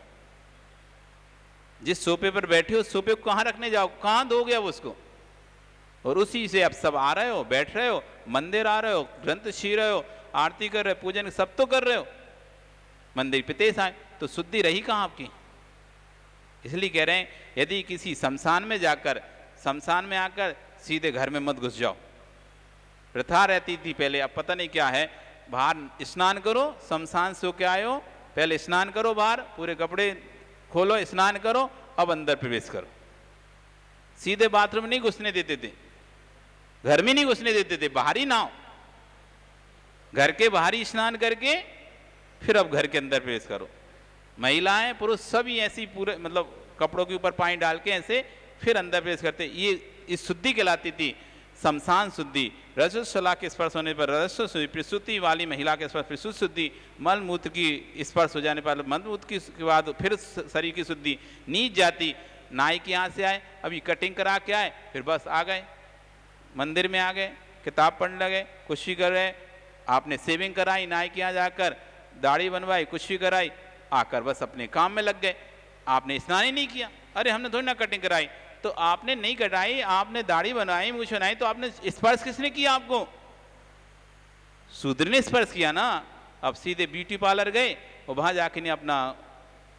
A: जिस सोफे पर बैठे हो उस सोफे को कहाँ रखने जाओ, कहाँ दोगे अब उसको? और उसी से अब सब आ रहे हो, बैठ रहे हो, मंदिर आ रहे हो, ग्रंथ छी रहे हो, आरती कर रहे हो, पूजन सब तो कर रहे हो, मंदिर पितेश आए, तो शुद्धि रही कहाँ आपकी? इसलिए कह रहे हैं यदि किसी शमशान में जाकर, शमशान में आकर सीधे घर में मत घुस जाओ। प्रथा रहती थी पहले, अब पता नहीं क्या है, बाहर स्नान करो, शमशान से होके आए हो, पहले स्नान करो, बाहर पूरे कपड़े खोलो, स्नान करो, अब अंदर प्रवेश करो। सीधे बाथरूम नहीं घुसने देते थे, घर में नहीं घुसने देते थे, बाहर ही नहाओ, घर के बाहर ही स्नान करके फिर अब घर के अंदर प्रवेश करो। महिलाएं पुरुष सभी ऐसी पूरे मतलब कपड़ों के ऊपर पानी डाल के ऐसे फिर अंदर प्रवेश करते। ये इस शुद्धि कहलाती थी शमशान शुद्धि। रजस्वला के स्पर्श होने पर रजस्व शुद्धि, प्रसूति वाली महिला के स्पर्श प्रसूति शुद्धि, मल मूत्र की स्पर्श हो जाने पर मल मूत्र के बाद फिर शरीर की शुद्धि। नीच जाति नाई के यहाँ से आए, अभी कटिंग करा के आए, फिर बस आ गए मंदिर में, आ गए किताब पढ़ने लगे, कुछ भी कर रहे, आपने सेविंग कराई, नाई के यहाँ जाकर दाढ़ी बनवाई, कुछ भी कराई, आकर बस अपने काम में लग गए, आपने स्नान ही नहीं किया। अरे हमने थोड़ी ना कटिंग कराई, तो आपने नहीं कटाई, आपने दाढ़ी बनवाई, मूछ बनाई, तो आपने स्पर्श किसने किया आपको? शूद्र ने स्पर्श किया ना। अब सीधे ब्यूटी पार्लर गए और वहां जाके ने अपना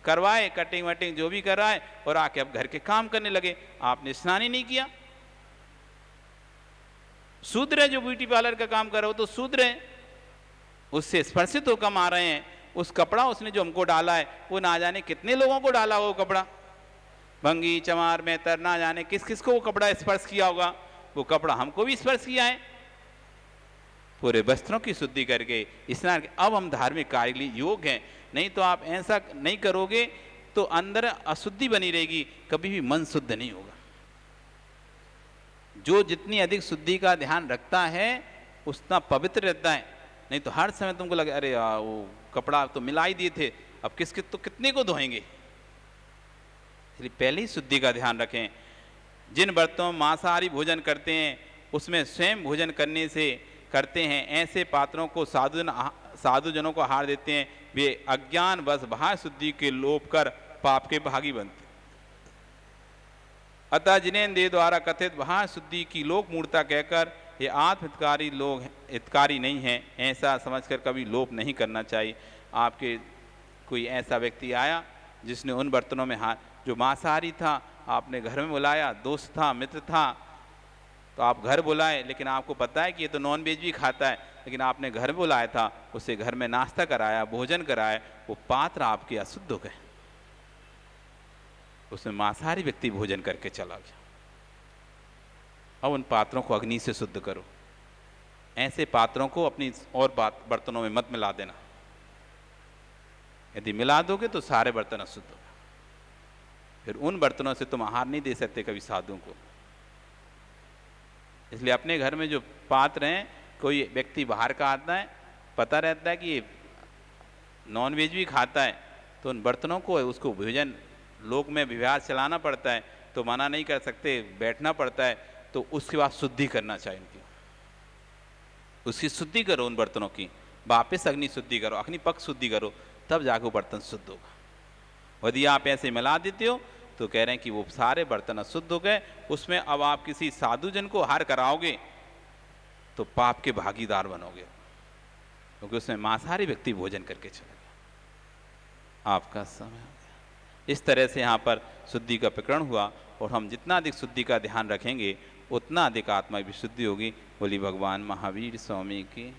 A: करवाए, कटिंग वटिंग जो भी कराए, और आके अब घर के काम करने लगे। आपने स्नान ही नहीं किया। शूद्र है जो ब्यूटी पार्लर का काम कर रहे हो, तो शूद्र है, उससे स्पर्शित होकर हम आ रहे हैं। उस कपड़ा उसने जो हमको डाला है, वो ना जाने कितने लोगों को डाला वो कपड़ा, भंगी चमार मेहतर, ना जाने किस किस को वो कपड़ा स्पर्श किया होगा। वो कपड़ा हमको भी स्पर्श किया है। पूरे वस्त्रों की शुद्धि करके स्नान के अब हम धार्मिक कार्य के लिए योग्य हैं। नहीं तो आप ऐसा नहीं करोगे तो अंदर अशुद्धि बनी रहेगी, कभी भी मन शुद्ध नहीं होगा। जो जितनी अधिक शुद्धि का ध्यान रखता है उतना पवित्र रहता है। नहीं तो हर समय तुमको लगे अरे वो कपड़ा तो मिला ही दिए थे, अब तो कितने को धोएंगे। इसलिए पहले ही शुद्धि का ध्यान रखें। जिन बर्तनों में मांसाहारी भोजन करते हैं उसमें स्वयं भोजन करने से करते हैं, ऐसे पात्रों को साधुजनों को आहार देते हैं, वे अज्ञान बस बाह्य शुद्धि के लोप कर पाप के भागी बनते। अतः जिन्हें देह द्वारा कथित बाह्य शुद्धि की लोक मूर्ता कहकर ये आत्महितकारी लोग हितकारी नहीं हैं, ऐसा समझकर कभी लोप नहीं करना चाहिए। आपके कोई ऐसा व्यक्ति आया जिसने उन बर्तनों में हाथ, जो मांसाहारी था, आपने घर में बुलाया, दोस्त था, मित्र था, तो आप घर बुलाए, लेकिन आपको पता है कि ये तो नॉन वेज भी खाता है, लेकिन आपने घर बुलाया था, उसे घर में नाश्ता कराया, भोजन कराया, वो पात्र आपके अशुद्ध हो गए, उसमें मांसाहारी व्यक्ति भोजन करके चला गया। अब उन पात्रों को अग्नि से शुद्ध करो। ऐसे पात्रों को अपनी और बर्तनों में मत मिला देना। यदि मिला दोगे तो सारे बर्तन अशुद्ध हो गए। फिर उन बर्तनों से तुम आहार नहीं दे सकते कभी साधुओं को। इसलिए अपने घर में जो पात्र हैं, कोई व्यक्ति बाहर का आता है, पता रहता है कि ये नॉन वेज भी खाता है, तो उन बर्तनों को उसको भोजन लोक में विवाह चलाना पड़ता है, तो मना नहीं कर सकते, बैठना पड़ता है, तो उसके बाद शुद्धि करना चाहिए उनकी। उसकी शुद्धि करो उन बर्तनों की, वापस अग्नि शुद्धि करो, अग्नि पक्ष शुद्धि करो, तब जाकर बर्तन शुद्ध होगा। यदि आप ऐसे मिला देते हो तो कह रहे हैं कि वो सारे बर्तन अशुद्ध हो गए। उसमें अब आप किसी साधुजन को आहार कराओगे तो पाप के भागीदार बनोगे, क्योंकि उसमें मांसाहारी व्यक्ति भोजन करके चला गया। आपका समय हो गया। इस तरह से यहाँ पर शुद्धि का प्रकरण हुआ, और हम जितना अधिक शुद्धि का ध्यान रखेंगे उतना अधिक आत्मा की शुद्धि होगी। बोली भगवान महावीर स्वामी की।